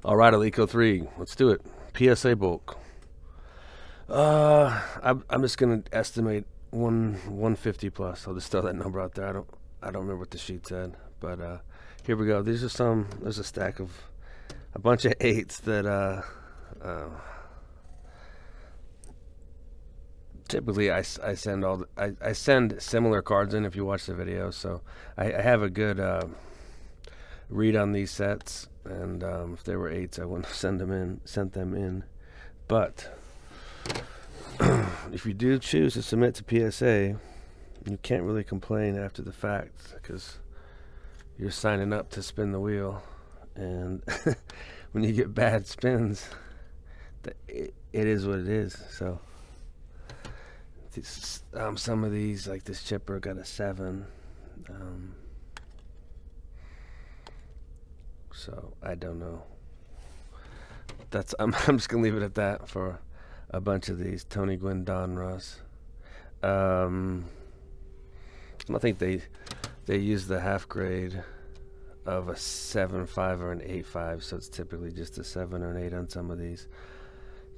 All right, Alico 3. Let's do it. PSA bulk. I'm just gonna estimate 150 plus. I'll just throw that number out there. I don't remember what the sheet said, but here we go. These are some. There's a stack of a bunch of 8s that typically I send I send similar cards in if you watch the video, so I have a good read on these sets. And if they were 8s, I wouldn't have sent them in. But if you do choose to submit to PSA, you can't really complain after the fact because you're signing up to spin the wheel. And when you get bad spins, it is what it is. So some of these, like this chipper, got a 7. So I don't know. I'm just gonna leave it at that for a bunch of these. Tony Gwynn, Don Russ. I think they use the half grade of a 7.5 or an 8.5, so it's typically just a 7 or an 8 on some of these.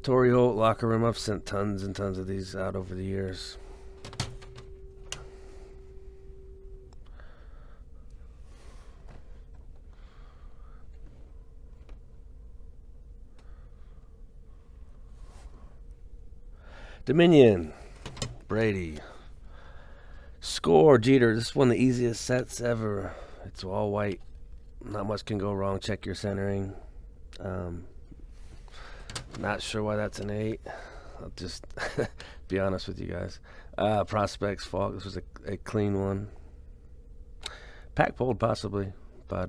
Torrey Holt, Locker Room. I've sent tons and tons of these out over the years. Dominion, Brady, Score, Jeter. This is one of the easiest sets ever. It's all white. Not much can go wrong. Check your centering. Not sure why that's an 8. I'll just be honest with you guys. Prospects, Falk. This was a clean one. Pack pulled possibly, but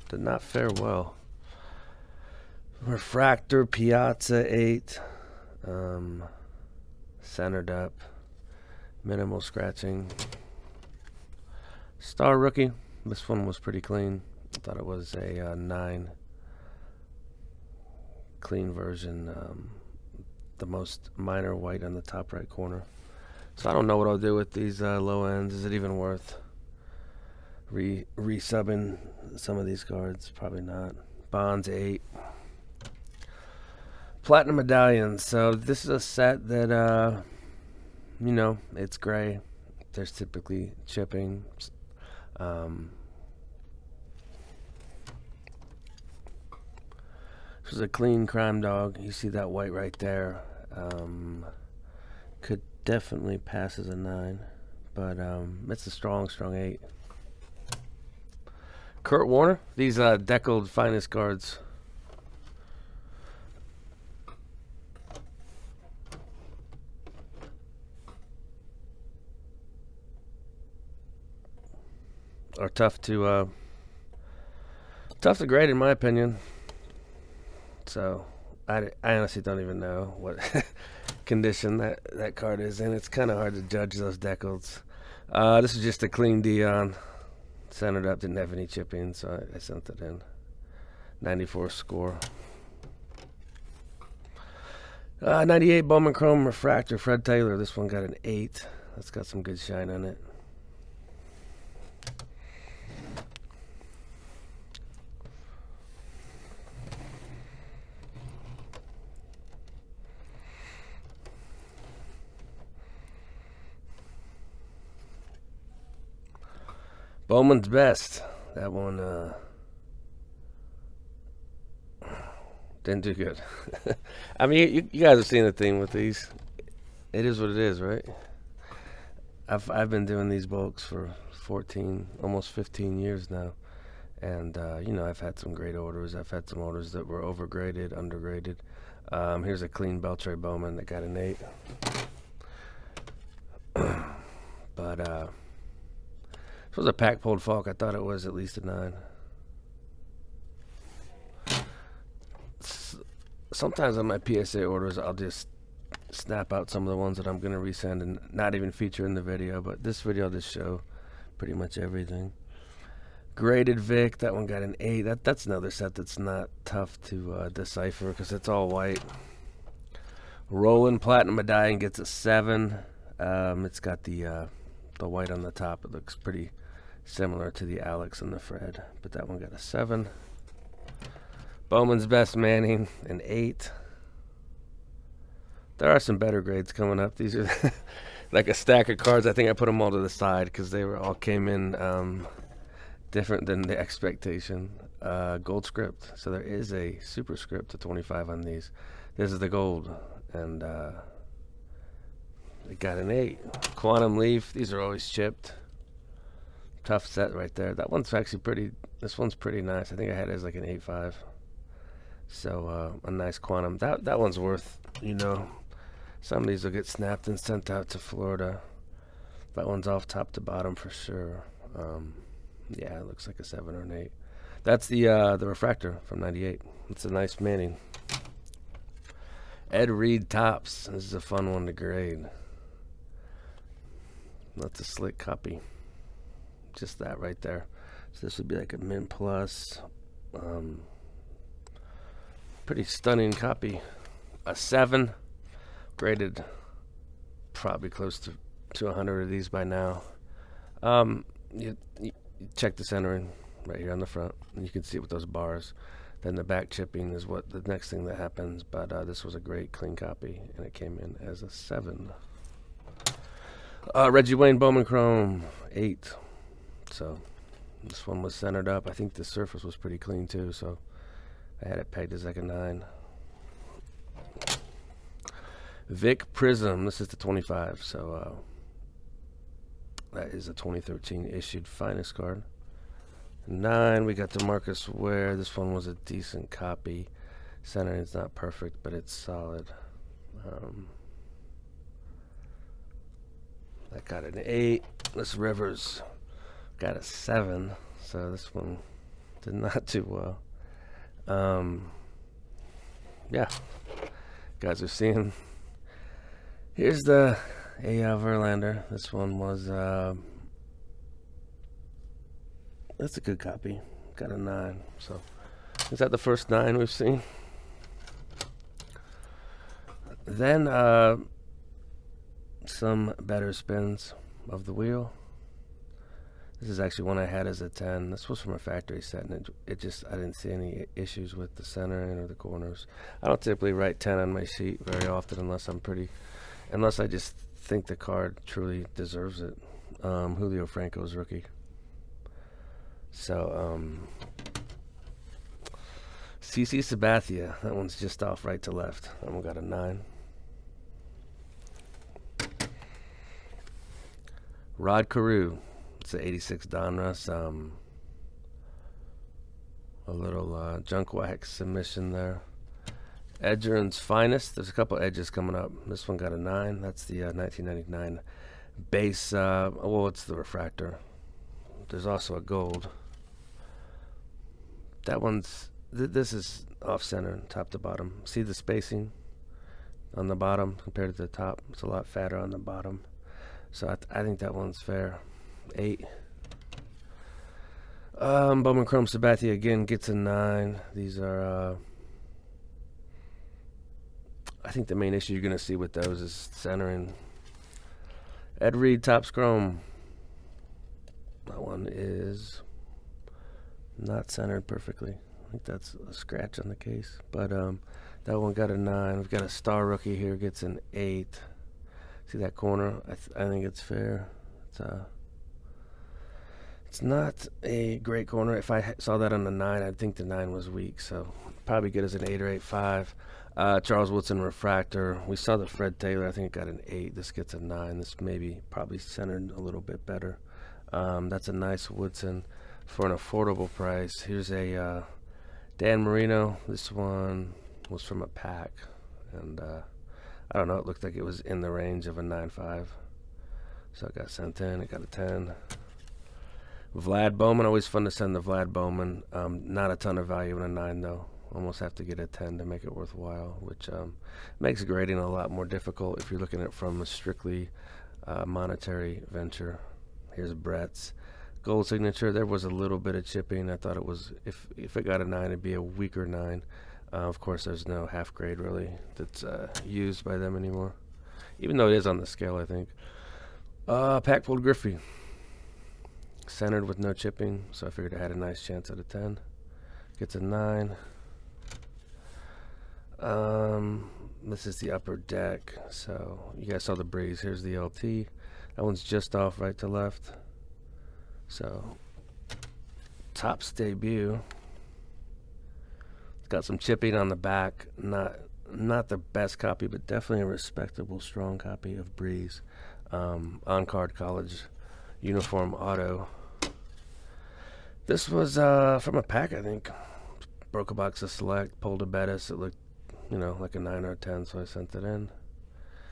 did not fare well. Refractor, Piazza 8. Centered up, minimal scratching. Star Rookie. This one was pretty clean. I thought it was a 9. Clean version. The most minor white on the top right corner. So I don't know what I'll do with these low ends. Is it even worth resubbing some of these cards? Probably not. Bonds 8. Platinum medallions. So this is a set that, it's gray. There's typically chipping. This is a clean crime dog. You see that white right there. Could definitely pass as a 9, but it's a strong 8. Kurt Warner. These deckled finest cards. Are tough to grade in my opinion. So I honestly don't even know what condition that card is in. It's kind of hard to judge those decals. This is just a clean Dion, centered up, didn't have any chipping, so I sent it in. 94 score. 98 Bowman Chrome Refractor, Fred Taylor. This one got an 8. That's got some good shine on it. Bowman's Best. That one didn't do good. I mean, you guys have seen the thing with these. It is what it is, right? I've been doing these bulks for 14, almost 15 years now, and I've had some great orders. I've had some orders that were overgraded, undergraded. Here's a clean Beltray Bowman that got an 8. But this was a pack pulled Falk. I thought it was at least a 9. Sometimes on my PSA orders, I'll just snap out some of the ones that I'm going to resend and not even feature in the video. But this video, I'll just show pretty much everything. Graded Vic. That one got an 8. That's another set that's not tough to decipher because it's all white. Roland Platinum Medallion gets a 7. It's got the white on the top. It looks pretty similar to the Alex and the Fred, but that one got a 7. Bowman's Best Manning, an 8. There are some better grades coming up. These are like a stack of cards. I think I put them all to the side because they were all came in different than the expectation. Gold script. So there is a superscript to 25 on these. This is the gold, and it got an 8. Quantum Leaf. These are always chipped. Tough set right there. That one's actually pretty. This one's pretty nice. I think I had it as like an 8.5. So a nice quantum. That one's worth, you know. Some of these will get snapped and sent out to Florida. That one's off top to bottom for sure. Yeah, it looks like a 7 or an 8. That's the refractor from '98. It's a nice Manning. Ed Reed Tops. This is a fun one to grade. That's a slick copy. Just that right there. So this would be like a mint plus. Pretty stunning copy. A 7. Graded probably close to 100 of these by now. You check the centering right here on the front, and you can see it with those bars. Then the back chipping is what the next thing that happens. But this was a great clean copy, and it came in as a 7. Reggie Wayne Bowman Chrome, 8. So this one was centered up. I think the surface was pretty clean too, so I had it pegged as like a 9. Vic Prism. This is the 25, so that is a 2013 issued finest card. 9, we got DeMarcus Ware. This one was a decent copy. Centering is not perfect, but it's solid. That got an 8. This Rivers got a 7, so this one did not do well. Yeah, guys are seeing. Here's the A.L. Verlander. This one was, that's a good copy. Got a 9. So, is that the first 9 we've seen? Then, some better spins of the wheel. This is actually one I had as a 10. This was from a factory set, and it just, I didn't see any issues with the centering or the corners. I don't typically write 10 on my sheet very often unless I just think the card truly deserves it. Julio Franco's rookie. So, CC Sabathia. That one's just off right to left. That one got a 9. Rod Carew. It's an 86 Donruss. A little junk wax submission there. Edgerton's Finest. There's a couple edges coming up. This one got a 9. That's the 1999 base. Well, it's the refractor. There's also a gold. That one's. This is off center, top to bottom. See the spacing on the bottom compared to the top? It's a lot fatter on the bottom. So I think that one's fair. 8. Bowman Chrome Sabathia again gets a 9. These are. I think the main issue you're going to see with those is centering. Ed Reed Topps Chrome. That one is not centered perfectly. I think that's a scratch on the case. But that one got a 9. We've got a star rookie here, gets an 8. See that corner? I think it's fair. It's not a great corner. If I saw that on the 9, I'd think the 9 was weak. So probably get as an 8 or 8.5. Charles Woodson refractor. We saw the Fred Taylor. I think it got an 8. This gets a 9. This maybe probably centered a little bit better. That's a nice Woodson for an affordable price. Here's a Dan Marino. This one was from a pack, and I don't know. It looked like it was in the range of a 9.5. So it got sent in. It got a 10. Vlad Bowman. Always fun to send the Vlad Bowman. Not a ton of value in a 9 though. Almost have to get a 10 to make it worthwhile, which makes grading a lot more difficult if you're looking at it from a strictly monetary venture. Here's Brett's gold signature. There was a little bit of chipping. I thought it was, if it got a 9, it'd be a weaker 9. Of course, there's no half grade really that's used by them anymore, even though it is on the scale, I think. Pack pulled Griffey. Centered with no chipping, so I figured it had a nice chance at a 10. Gets a 9. This is the upper deck. So you guys saw the breeze. Here's the LT. That one's just off right to left. So Topps debut. It's got some chipping on the back. Not the best copy, but definitely a respectable, strong copy of Breeze. On-card college uniform auto. This was from a pack, I think. Broke a box of Select, pulled a Bettis. It looked, like a 9 or a 10, so I sent it in.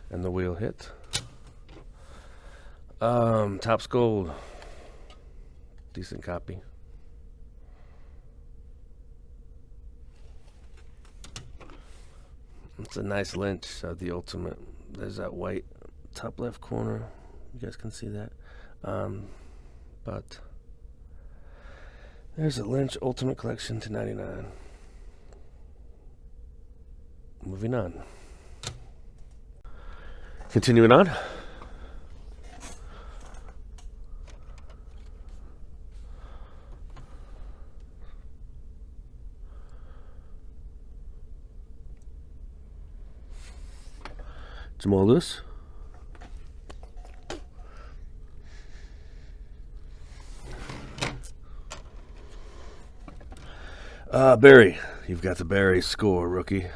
And the wheel hit. Topps Gold. Decent copy. It's a nice Lynch, the ultimate. There's that white top left corner. You guys can see that. But there's a Lynch Ultimate Collection to 99. Moving on. Continuing on. Jamal Lewis. Barry. You've got the Barry score, rookie.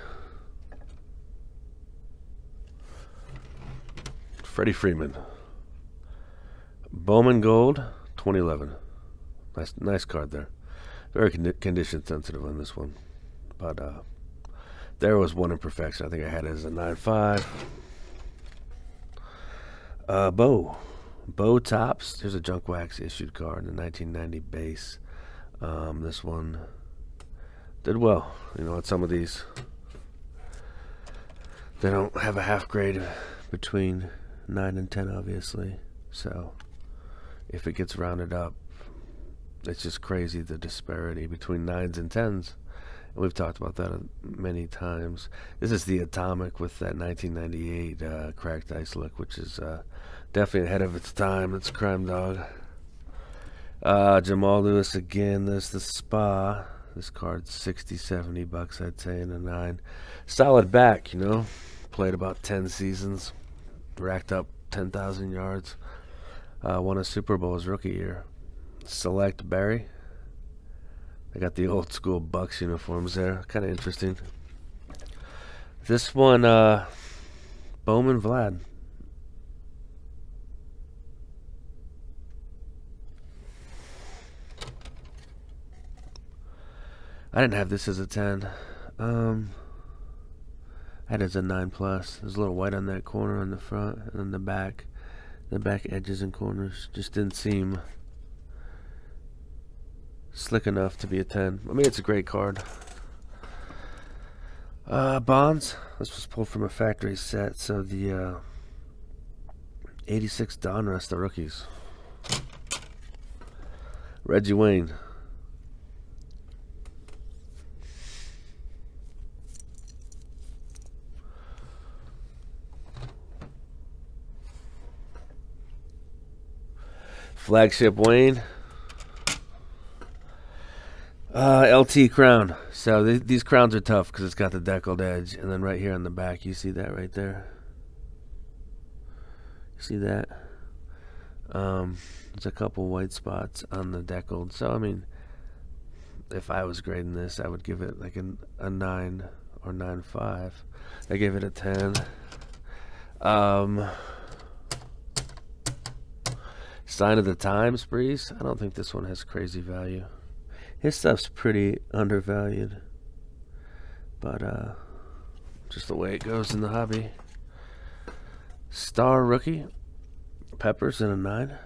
Freddie Freeman. Bowman Gold, 2011. Nice card there. Very condition sensitive on this one. But there was one imperfection. I think I had it as a 9.5. Bo Topps. Here's a junk wax issued card, the 1990 base. This one did well. At some of these, they don't have a half grade between 9 and 10, obviously. So if it gets rounded up, it's just crazy, the disparity between 9s and 10s. And we've talked about that many times. This is the Atomic with that 1998 cracked ice look, which is definitely ahead of its time. It's Crime Dog. Jamal Lewis again. There's the Spa. This card's $60-70, I'd say, in a 9. Solid back, Played about 10 seasons. Racked up 10,000 yards. Won a Super Bowl his rookie year. Select Barry. I got the old school Bucks uniforms there. Kind of interesting. This one, Bowman Vlad. I didn't have this as a 10. I had it as a 9+. There's a little white on that corner on the front and on the back. The back edges and corners just didn't seem slick enough to be a 10. I mean, it's a great card. Bonds. This was pulled from a factory set. So the 86 Donruss, the rookies. Reggie Wayne. Flagship Wayne. LT crown. So these crowns are tough because it's got the deckled edge. And then right here on the back, you see that right there? You see that? There's a couple white spots on the deckled. So, I mean, if I was grading this, I would give it like a 9 or 9.5. I give it a 10. Sign of the Times, Breeze. I don't think this one has crazy value. His stuff's pretty undervalued, but just the way it goes in the hobby. Star rookie, Peppers in a 9.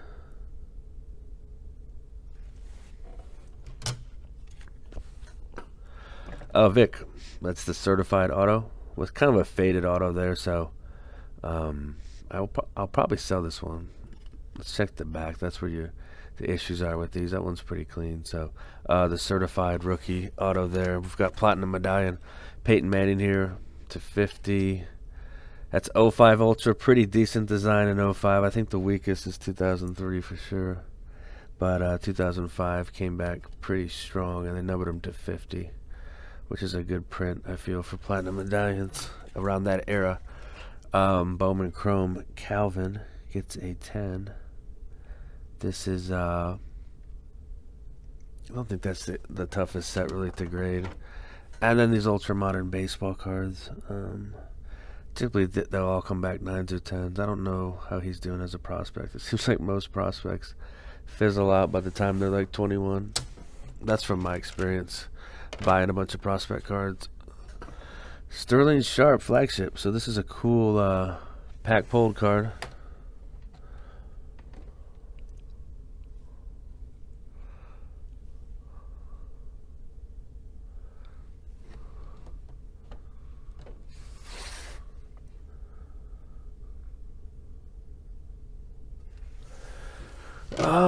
Vic, that's the certified auto with kind of a faded auto there. So I'll probably sell this one. Let's check the back. That's where the issues are with these. That one's pretty clean. So the certified rookie auto there. We've got platinum medallion. Peyton Manning here to 50. That's 05 Ultra. Pretty decent design in 05. I think the weakest is 2003 for sure. But 2005 came back pretty strong, and they numbered him to 50. which is a good print, I feel, for platinum medallions around that era. Bowman Chrome Calvin gets a 10. This is, I don't think that's the toughest set really to grade. And then these ultra modern baseball cards. Typically they'll all come back 9s or 10s. I don't know how he's doing as a prospect. It seems like most prospects fizzle out by the time they're like 21. That's from my experience buying a bunch of prospect cards. Sterling Sharp flagship. So this is a cool pack pulled card.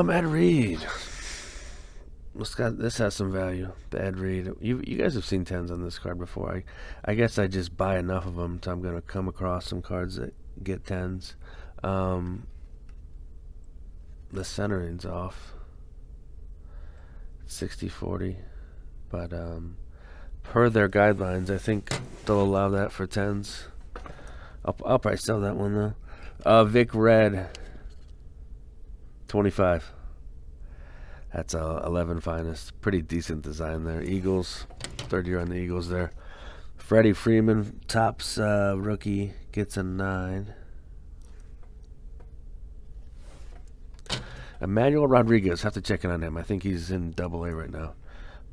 Ed Reed. This has some value. The Ed Reed. You guys have seen 10s on this card before. I guess I just buy enough of them, so I'm going to come across some cards that get 10s. The centering's off. 60-40. But per their guidelines, I think they'll allow that for 10s. I'll probably sell that one though. Vic Red. 25. That's 11 finest. Pretty decent design there. Eagles. Third year on the Eagles there. Freddie Freeman, Topps rookie, gets a 9. Emmanuel Rodriguez. Have to check in on him. I think he's in AA right now.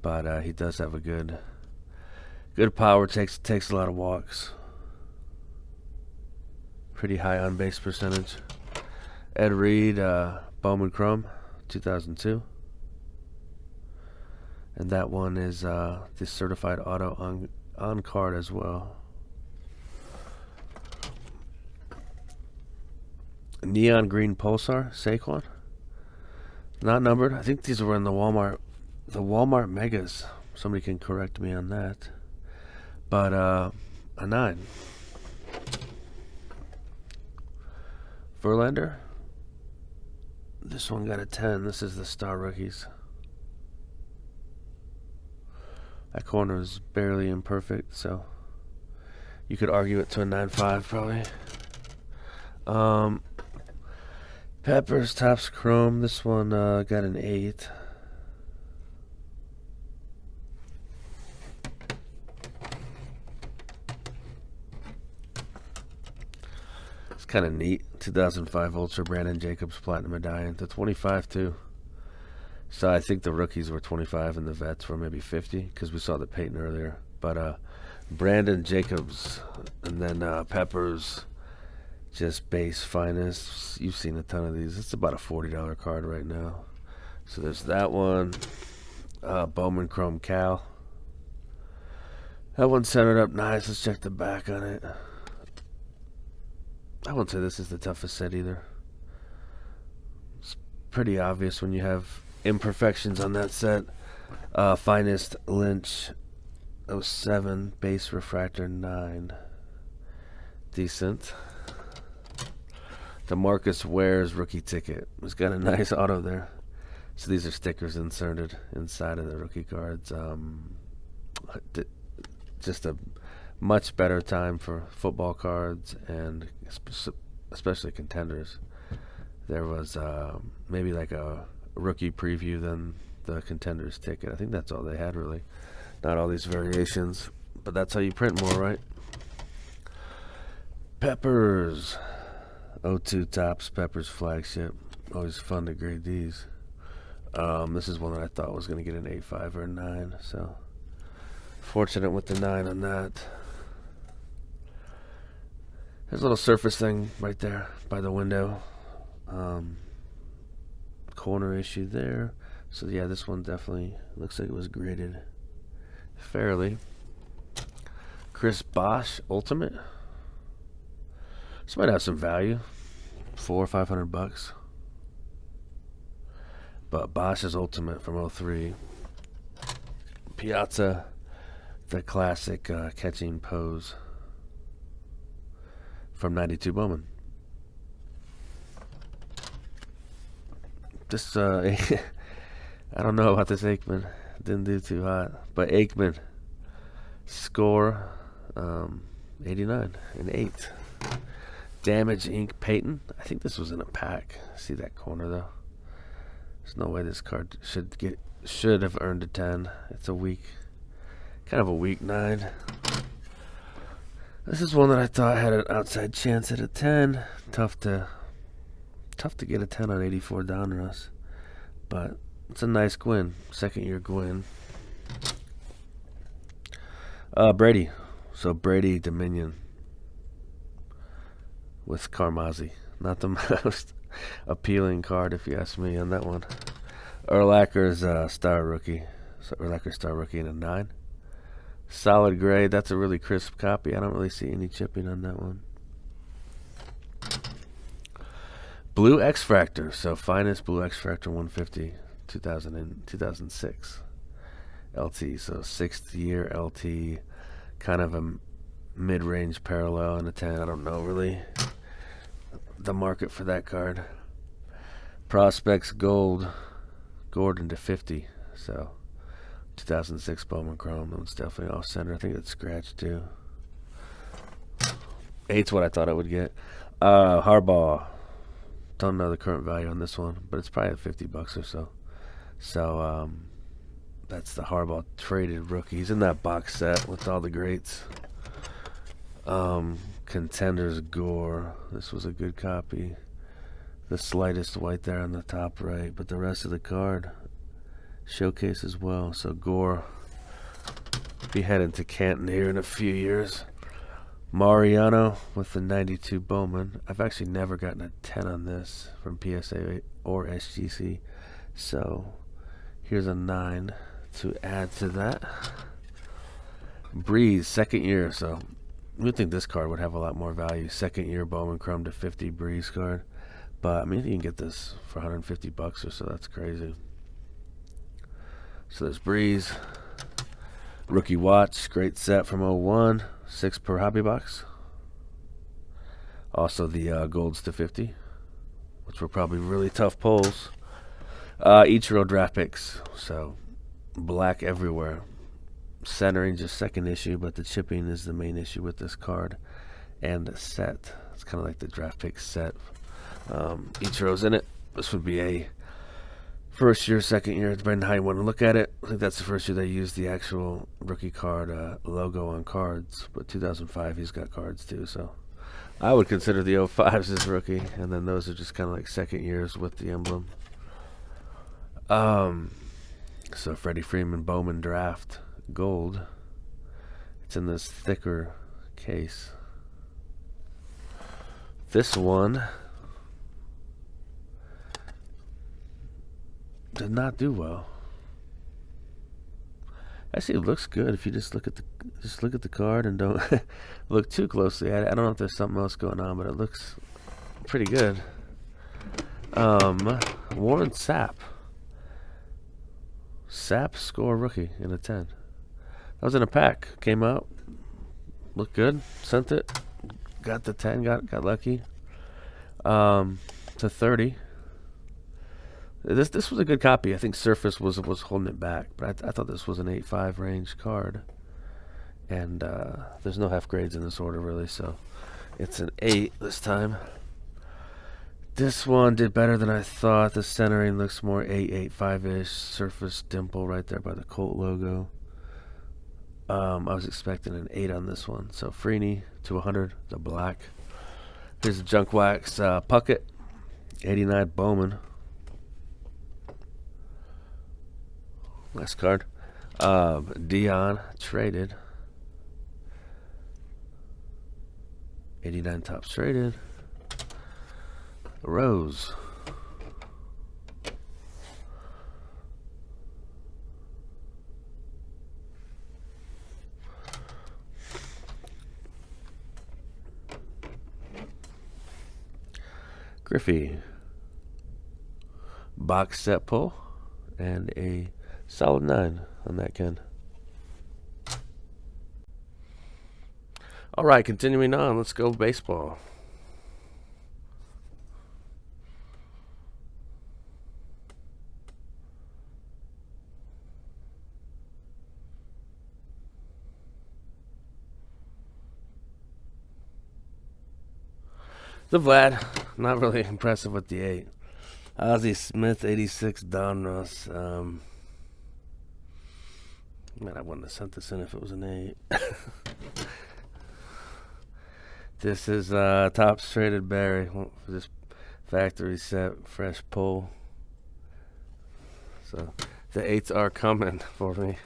But he does have a good power. Takes a lot of walks. Pretty high on base percentage. Ed Reed, Bowman Chrome, 2002. And that one is the certified auto on card as well. Neon Green Pulsar, Saquon. Not numbered. I think these were in the Walmart Megas. Somebody can correct me on that. But a 9. Verlander. This one got a 10. This is the Star Rookies. That corner is barely imperfect, so you could argue it to a 9.5 probably. Peppers, Topps Chrome. This one got an 8. It's kind of neat. 2005 Ultra Brandon Jacobs Platinum Medallion to 25 too. So I think the rookies were 25 and the vets were maybe 50 because we saw the Peyton earlier. But Brandon Jacobs and then Peppers, just base finest. You've seen a ton of these. It's about a $40 card right now. So there's that one. Bowman Chrome Cal. That one's centered up nice. Let's check the back on it. I wouldn't say this is the toughest set either. It's pretty obvious when you have imperfections on that set. Finest Lynch 07, base refractor 9. Decent. The Marcus Ware's rookie ticket. It's got a nice auto there. So these are stickers inserted inside of the rookie cards. Just a much better time for football cards and especially contenders. There was maybe like a rookie preview than the contenders ticket. I think that's all they had really. Not all these variations, but that's how you print more, right? Peppers. 02 Topps Peppers flagship. Always fun to grade these. This is one that I thought was going to get an 8.5 or a 9, so fortunate with the 9 on that. There's a little surface thing right there by the window. Corner issue there. So yeah, this one definitely looks like it was graded fairly. Chris Bosch Ultimate. This might have some value. $400 or $500. But Bosch's Ultimate from 03. Piazza, the classic catching pose from 92 Bowman. This, I don't know about this Aikman. Didn't do too hot. But Aikman, Score 89 and 8. Damage Ink Peyton. I think this was in a pack. See that corner though. There's no way this card should have earned a 10. It's a weak, kind of a weak 9. This is one that I thought had an outside chance at a 10. Tough to get a 10 on 84 Donruss, but it's a nice Gwyn. Second year Gwyn. Brady. So Brady Dominion with Carmazzi. Not the most appealing card, if you ask me, on that one. Urlacher's star rookie. So Urlacher star rookie in a 9. Solid grade. That's a really crisp copy. I don't really see any chipping on that one. Blue X-Fractor. So finest Blue X-Fractor 150 2006 LT. So 6th year LT. Kind of a mid-range parallel and a 10. I don't know really the market for that card. Prospects Gold. Gordon to 50. So 2006 Bowman Chrome. That one's definitely off center. I think it's scratched too. 8's what I thought I would get. Harbaugh. Don't know the current value on this one, but it's probably at $50 or so. So that's the Harbaugh traded rookie. He's in that box set with all the greats. Contenders Gore. This was a good copy. The slightest white there on the top right, but the rest of the card showcase as well. So Gore be heading to Canton here in a few years. Mariano with the 92 Bowman. I've actually never gotten a 10 on this from PSA or SGC. So here's a 9 to add to that. Breeze, second year. So you would think this card would have a lot more value. Second year Bowman Chrome to 50 Breeze card. But I mean, you can get this for $150 or so. That's crazy. So there's Breeze. Rookie Watch, great set from 01. 6 per hobby box. Also the golds to 50, which were probably really tough pulls. Ichiro draft picks. So black everywhere. Centering just second issue, but the chipping is the main issue with this card. And the set. It's kind of like the draft pick set. Ichiro's in it. This would be a first year, second year, depending on how you want to look at it. I think that's the first year they used the actual rookie card logo on cards. But 2005, he's got cards too. So I would consider the 05s his rookie. And then those are just kind of like second years with the emblem. So Freddie Freeman Bowman Draft Gold. It's in this thicker case. This one did not do well. Actually, it looks good if you just look at the card and don't look too closely at it. I don't know if there's something else going on, but it looks pretty good. Warren Sapp. Sapp score rookie in a 10. That was in a pack. Came out, looked good. Sent it. Got the 10. Got lucky. To 30. This was a good copy. I think Surface was holding it back, but I thought this was an 8.5 range card, and there's no half grades in this order really, so it's an 8 this time. This one did better than I thought. The centering looks more 8.85-ish. Surface dimple right there by the Colt logo. I was expecting an 8 on this one. So Freeney to 100, the black. Here's the Junk Wax Puckett, 89 Bowman. Last card. Dion traded. 89 Topps traded. Rose. Griffey. Box set pull. And a solid 9 on that, Ken. All right, continuing on. Let's go baseball. The Vlad, not really impressive with the 8. Ozzie Smith, 86 Donruss. Man, I wouldn't have sent this in if it was an 8. This is Topps Traded Barry. This factory set, fresh pull. So the 8s are coming for me.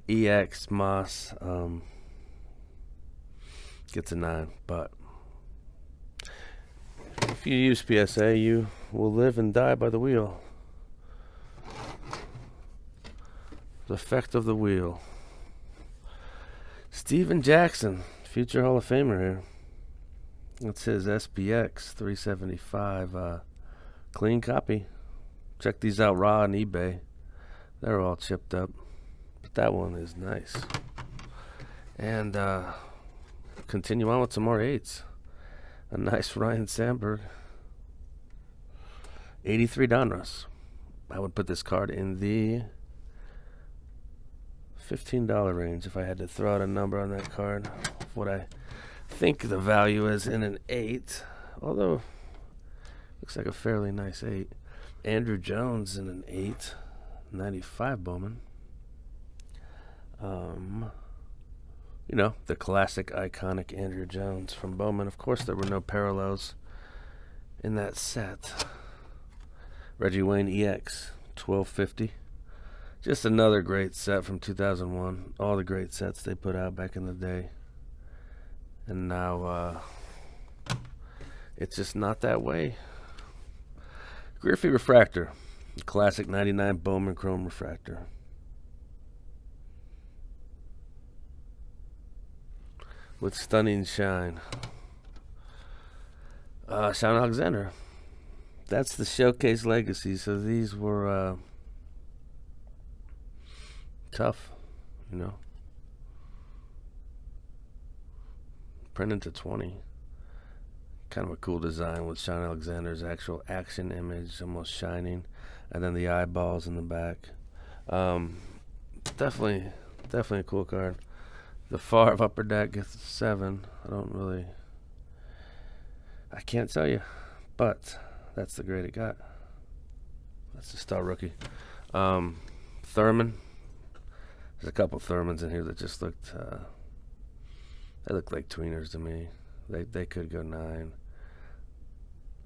EX Moss gets a 9, but if you use PSA, you will live and die by the wheel. The effect of the wheel. Steven Jackson, future Hall of Famer here. That's his SPX 375. Clean copy. Check these out raw on eBay. They're all chipped up. But that one is nice. And continue on with some more 8s. A nice Ryan Sandberg. 83 Donruss. I would put this card in the $15 range if I had to throw out a number on that card. What I think the value is in an 8. Although, looks like a fairly nice 8. Andrew Jones in an 8. 95 Bowman. You know, the classic, iconic Andrew Jones from Bowman. Of course, there were no parallels in that set. Reggie Wayne EX, 1250. Just another great set from 2001. All the great sets they put out back in the day. And now, it's just not that way. Griffey Refractor. Classic 99 Bowman Chrome Refractor. With stunning shine. Sean Alexander. That's the Showcase Legacy. So these were tough, you know. Printed to 20. Kind of a cool design with Sean Alexander's actual action image almost shining. And then the eyeballs in the back. Definitely a cool card. The Favre Upper Deck gets a 7. I can't tell you, but that's the grade it got. That's the star rookie. Thurman. There's a couple Thurmans in here that just looked, they look like tweeners to me. They could go 9.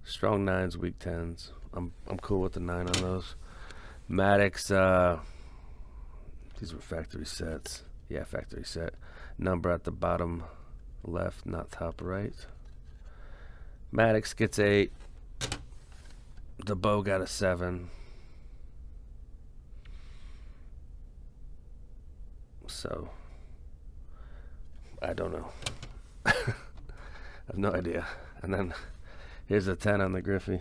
Strong 9s, weak 10s. I'm cool with the 9 on those. Maddox, these were factory sets. Yeah, factory set. Number at the bottom left, not top right. Maddox gets 8. DeBow got a 7. So, I don't know. I have no idea. And then here's a 10 on the Griffey.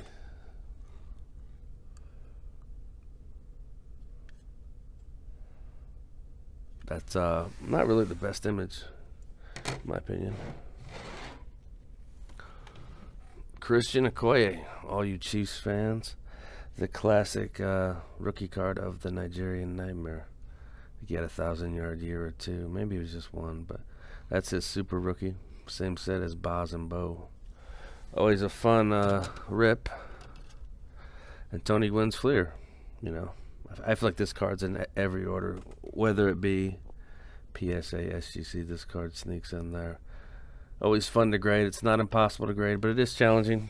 That's not really the best image, in my opinion. Christian Okoye, all you Chiefs fans. The classic rookie card of the Nigerian Nightmare. He had a 1,000-yard year or 2. Maybe it was just 1, but that's his super rookie. Same set as Boz and Bo. Always a fun rip. And Tony Gwynn's Fleer, you know. I feel like this card's in every order, whether it be PSA, SGC, this card sneaks in there. Always fun to grade. It's not impossible to grade, but it is challenging.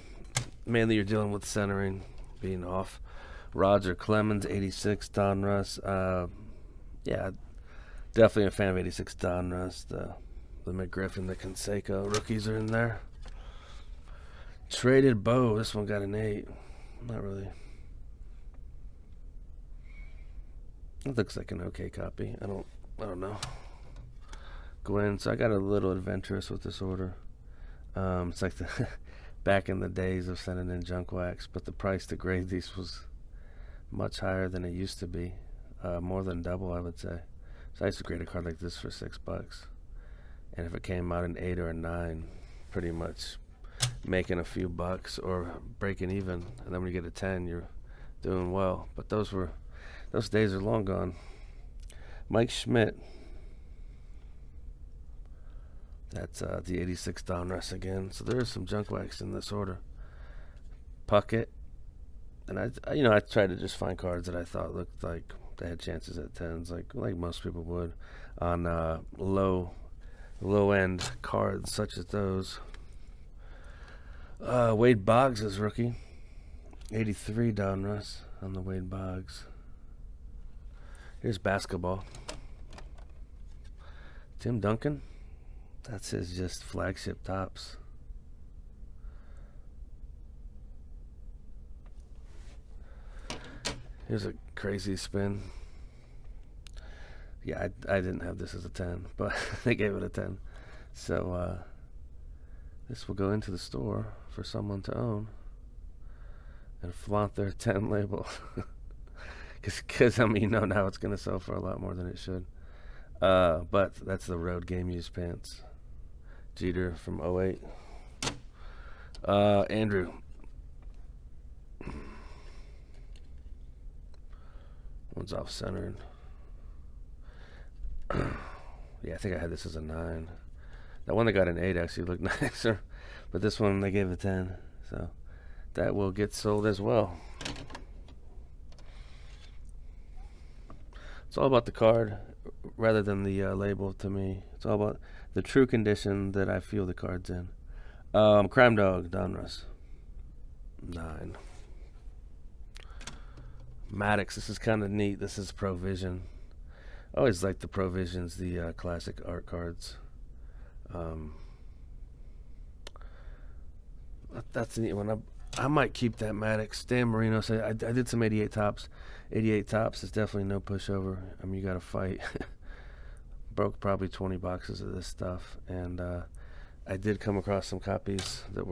Mainly you're dealing with centering being off. Roger Clemens, 86 Donruss. Yeah, definitely a fan of 86 Donruss. The McGriffin, the Canseco rookies are in there. Traded Bo. This one got an 8. Not really. It looks like an okay copy. I don't know. Gwen. So I got a little adventurous with this order. It's like the back in the days of sending in junk wax, but the price to grade these was much higher than it used to be. More than double, I would say. So I used to grade a card like this for $6. And if it came out an 8 or a 9, pretty much making a few bucks or breaking even. And then when you get a 10, you're doing well. But those days are long gone. Mike Schmidt. That's the 86 Donruss again. So there is some junk wax in this order. Puckett. And I tried to just find cards that I thought looked like they had chances at 10s, like most people would, on low end cards such as those. Wade Boggs is rookie. 83 Donruss on the Wade Boggs. Here's basketball. Tim Duncan. That's his just flagship tops. Here's a crazy spin. Yeah, I didn't have this as a 10, but they gave it a 10. So this will go into the store for someone to own and flaunt their 10 label. Because now it's going to sell for a lot more than it should. But that's the road game used pants. Jeter from 08. Andrew. One's off centered. Yeah, I think I had this as a 9. That one that got an 8 actually looked nicer. But this one they gave a 10. So that will get sold as well. It's all about the card rather than the label to me. It's all about the true condition that I feel the card's in. Crime Dog, Donruss. 9. Maddox, this is kind of neat. This is Provision. I always like the Provisions, the classic art cards. That's a neat one. I might keep that Maddox. Dan Marino said I did some 88 tops. 88 tops is definitely no pushover. I mean, you got to fight. Broke probably 20 boxes of this stuff, and I did come across some copies that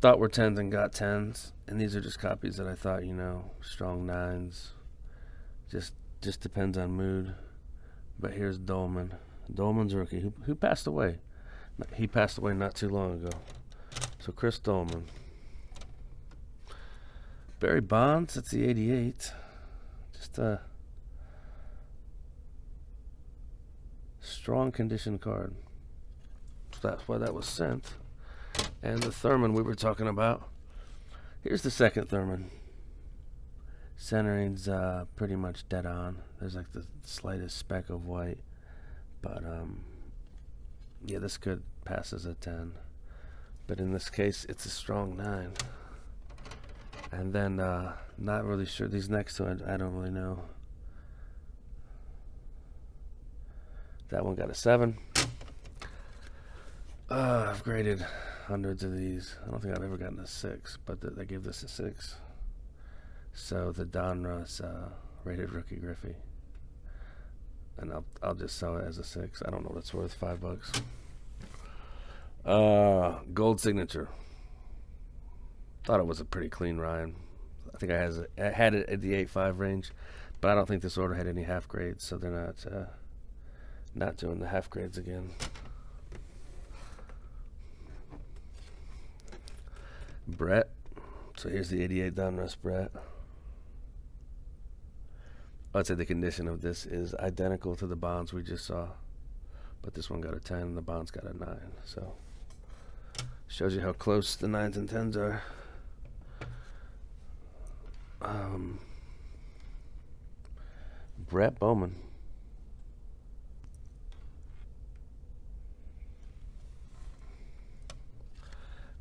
thought were 10s and got 10s, and these are just copies that I thought, strong 9s. Just depends on mood. But here's Dolman. Dolman's rookie, who passed away. He passed away not too long ago. So Chris Dolman. Barry Bonds, that's the 88. Just a strong condition card. So that's why that was sent. And the Thurman we were talking about. Here's the second Thurman. Centering's pretty much dead on. There's like the slightest speck of white. But yeah, this could pass as a 10. But in this case, it's a strong 9. And then, not really sure. These next to it, I don't really know. That one got a 7. I've graded hundreds of these. I don't think I've ever gotten a 6, but they gave this a 6. So the Donruss rated rookie Griffey. And I'll just sell it as a 6. I don't know what it's worth. $5. Gold signature. Thought it was a pretty clean Ryan. I think I had it at the 8.5 range, but I don't think this order had any half grades, so they're not doing the half grades again. Brett. So here's the 88 Donruss Brett. I'd say the condition of this is identical to the Bonds we just saw, but this one got a 10 and the Bonds got a 9. So shows you how close the 9s and 10s are. Brett Bowman.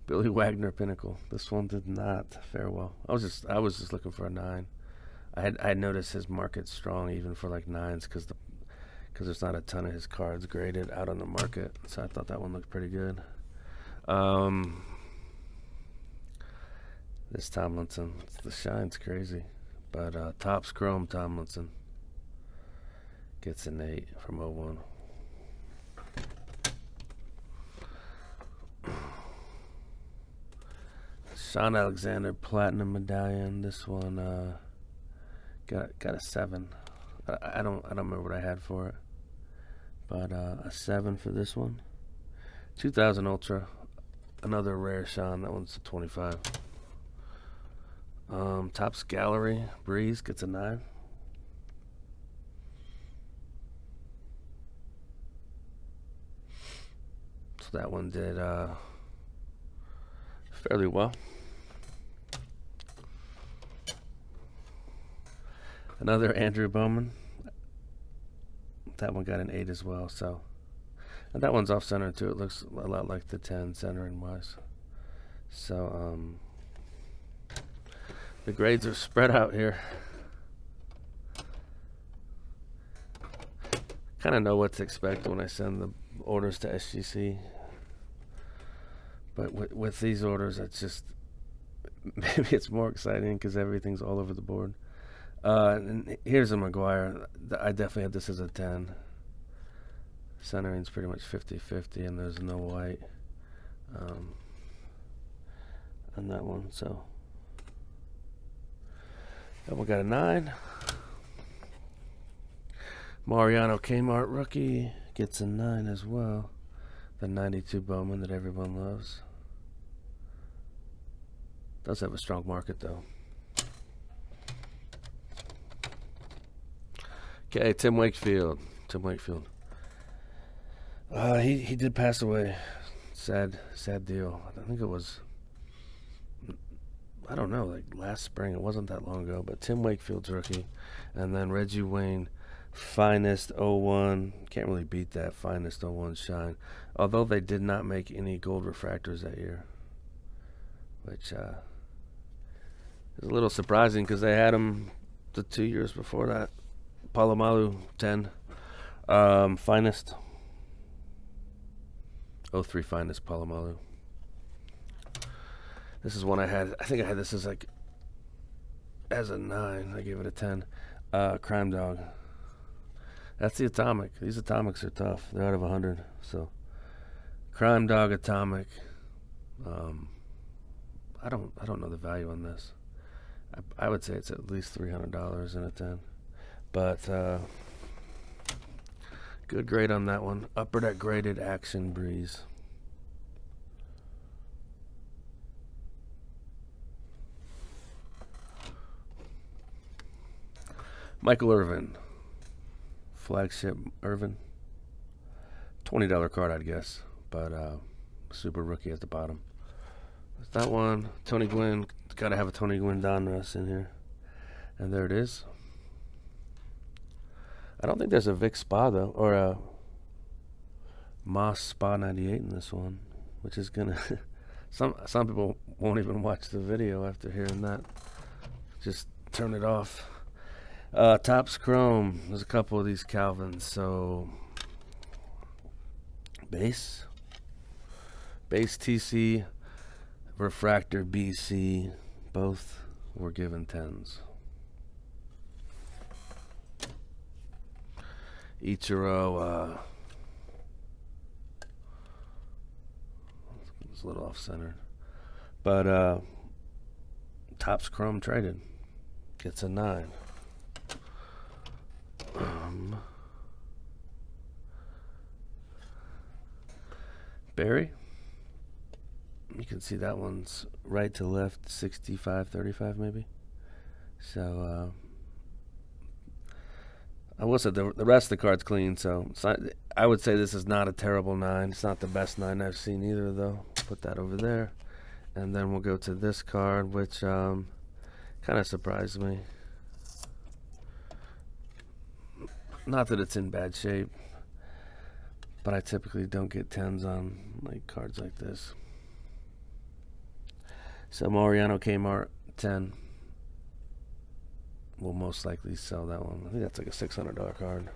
Billy Wagner Pinnacle. This one did not fare well. I was just looking for a 9. I had noticed his market's strong even for like 9s because there's not a ton of his cards graded out on the market. So I thought that one looked pretty good. This Tomlinson, the shine's crazy, but Topps Chrome Tomlinson gets an 8 from 01. Sean Alexander Platinum Medallion. This one got a 7. I don't remember what I had for it, but a 7 for this one. 2000 Ultra, another rare Sean. That one's a 25. Topps Gallery Breeze gets a 9. That one did fairly well. Another Andrew Bowman. That one got an 8 as well. So, and that one's off center too. It looks a lot like the 10 centering wise. So the grades are spread out here. Kind of know what to expect when I send the orders to SGC. But with these orders, it's just, maybe it's more exciting because everything's all over the board. And here's a McGuire. I definitely had this as a 10. Centering's pretty much 50-50, and there's no white on that one. So that one got a 9. Mariano Kmart rookie gets a 9 as well. The 92 Bowman that everyone loves. Does have a strong market though. Okay, Tim Wakefield. He did pass away. Sad deal. I think it was, I don't know, like last spring. It wasn't that long ago. But Tim Wakefield's rookie, and then Reggie Wayne, Finest 01. Can't really beat that. Finest 01 shine. Although they did not make any gold refractors that year, which is a little surprising because they had them the 2 years before that. Palomalu 10. Finest 03 Finest Palomalu. This is one I had. I think I had this as like as a 9. I gave it a 10. Crime Dog. That's the atomic. These atomics are tough. They're out of 100. So Crime Dog atomic. I don't know the value on this. I would say it's at least $300 in a 10. But good grade on that one. Upper Deck graded Action Breeze. Michael Irvin. Flagship Irvin. $20 card, I'd guess. But super rookie at the bottom. That's that one. Tony Gwynn. Got to have a Tony Gwynn Donruss in here. And there it is. I don't think there's a Vic Spa though, or a Moss Spa 98 in this one, which is gonna some people won't even watch the video after hearing that. Just turn it off. Topps Chrome. There's a couple of these Calvins. So base TC, refractor BC, both were given 10s. Ichiro, it's a little off center, but Topps Chrome traded gets a 9. Barry, you can see that one's right to left, 65-35 maybe. So I will say the rest of the card's clean, so I would say this is not a terrible 9. It's not the best 9 I've seen either, though. Put that over there. And then we'll go to this card, which kind of surprised me. Not that it's in bad shape, but I typically don't get 10s on like cards like this. So Mariano Kmart 10. We'll most likely sell that one. I think that's like a $600 card.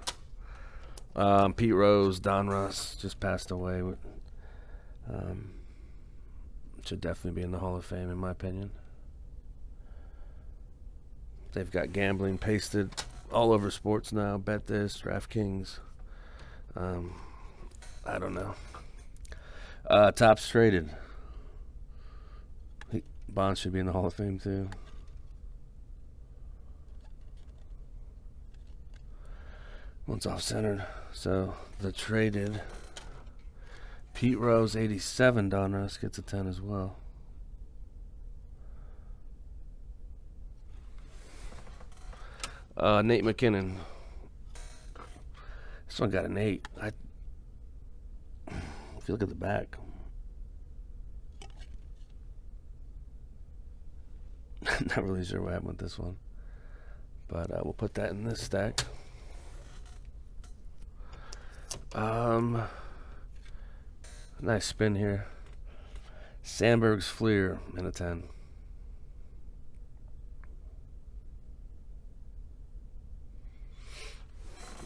Pete Rose, Donruss, just passed away. Should definitely be in the Hall of Fame, in my opinion. They've got gambling pasted all over sports now. Bet this, DraftKings. I don't know. Topps traded. Bonds should be in the Hall of Fame too. One's off-centered. So the traded Pete Rose 87 Donruss gets a 10 as well. Nate McKinnon. This one got an 8. If you look at the back, not really sure what happened with this one, but we'll put that in this stack. Nice spin here. Sandberg's Fleer in a 10.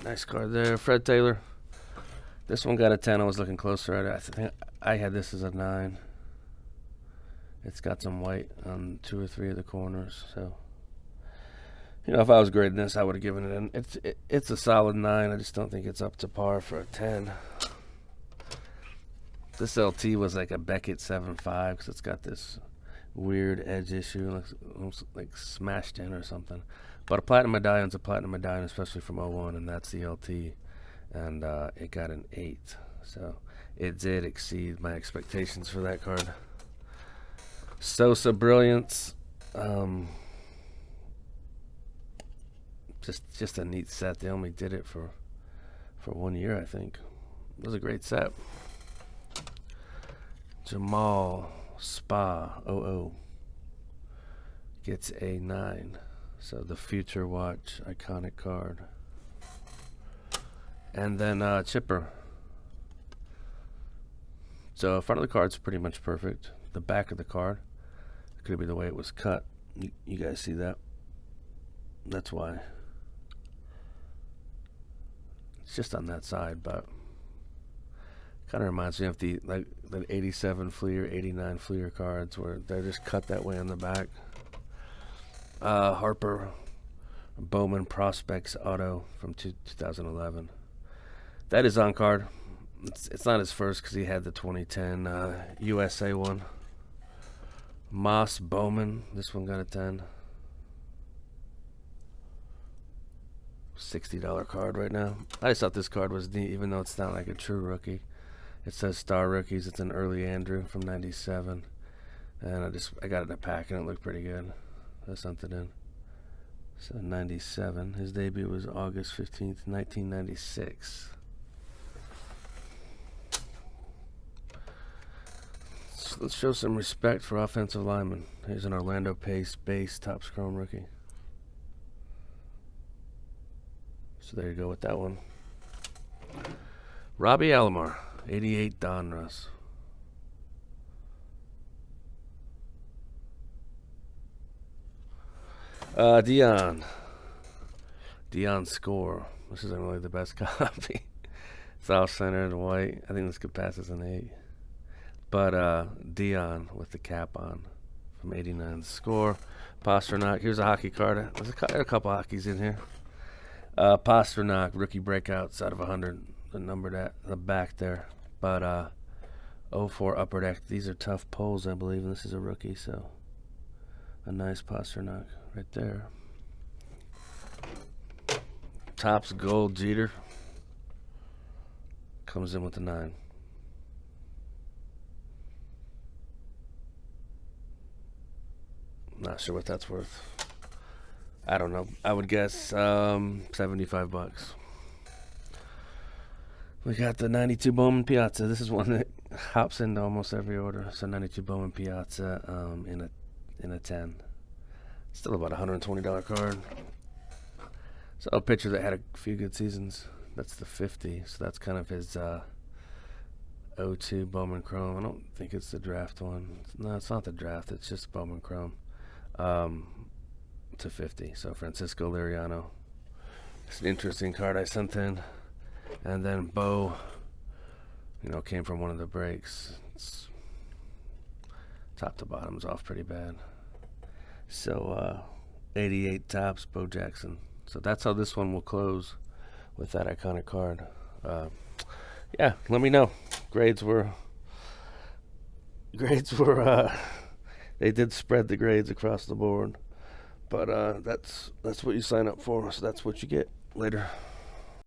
Nice card there. Fred Taylor. This one got a 10. I was looking closer at it. I think I had this as a 9. It's got some white on 2 or 3 of the corners. So, you know, if I was grading this, I would have given it an... It's a solid 9. I just don't think it's up to par for a 10. This LT was like a Beckett 7.5 because it's got this weird edge issue, almost like smashed in or something. But a platinum medallion's a platinum medallion, especially from 01, and that's the LT. And it got an 8. So it did exceed my expectations for that card. Sosa Brilliance. Just a neat set. They only did it for 1 year, I think. It was a great set. Jamal Spa 00 gets a 9. So the Future Watch iconic card. And then Chipper. So front of the card's pretty much perfect. The back of the card could be the way it was cut. You guys see that? That's why. It's just on that side, but kind of reminds me of the 87 Fleer, 89 Fleer cards where they're just cut that way on the back. Harper Bowman Prospects Auto from 2011. That is on card. It's not his first because he had the 2010 USA one. Moss Bowman. This one got a 10. $60 card right now. I just thought this card was neat, even though it's not like a true rookie. It says Star Rookies. It's an early Andrew from 97. And I got it in a pack and it looked pretty good. I sent it in. So 97. His debut was August 15th, 1996. So let's show some respect for offensive linemen. Here's an Orlando Pace base Topps Chrome rookie. So there you go with that one. Robbie Alomar, 88 Donruss. Dion Score. This isn't really the best copy. It's off-centered and white. I think this could pass as an 8. But Dion with the cap on from 89 Score. Pasternak. Here's a hockey card. There's a couple hockeys in here. Pasternak, rookie breakouts out of 100. The number at the back there. But 04 upper deck. These are tough pulls, I believe. And this is a rookie, so a nice Pasternak right there. Topps Gold Jeter comes in with a 9. Not sure what that's worth. I don't know. I would guess 75 bucks. We got the 92 Bowman Piazza. This is one that hops into almost every order. So 92 Bowman Piazza in a 10. Still about $120 card. So a pitcher that had a few good seasons. That's the 50. So that's kind of his 02 Bowman Chrome. I don't think it's the draft one. No, it's not the draft. It's just Bowman Chrome. To 50. So Francisco Liriano. It's an interesting card I sent in. And then Bo, came from one of the breaks. It's top to bottom's off pretty bad. So 88 Topps Bo Jackson. So that's how this one will close with that iconic card. Yeah, let me know. Grades were they did spread the grades across the board. But that's what you sign up for, so that's what you get later.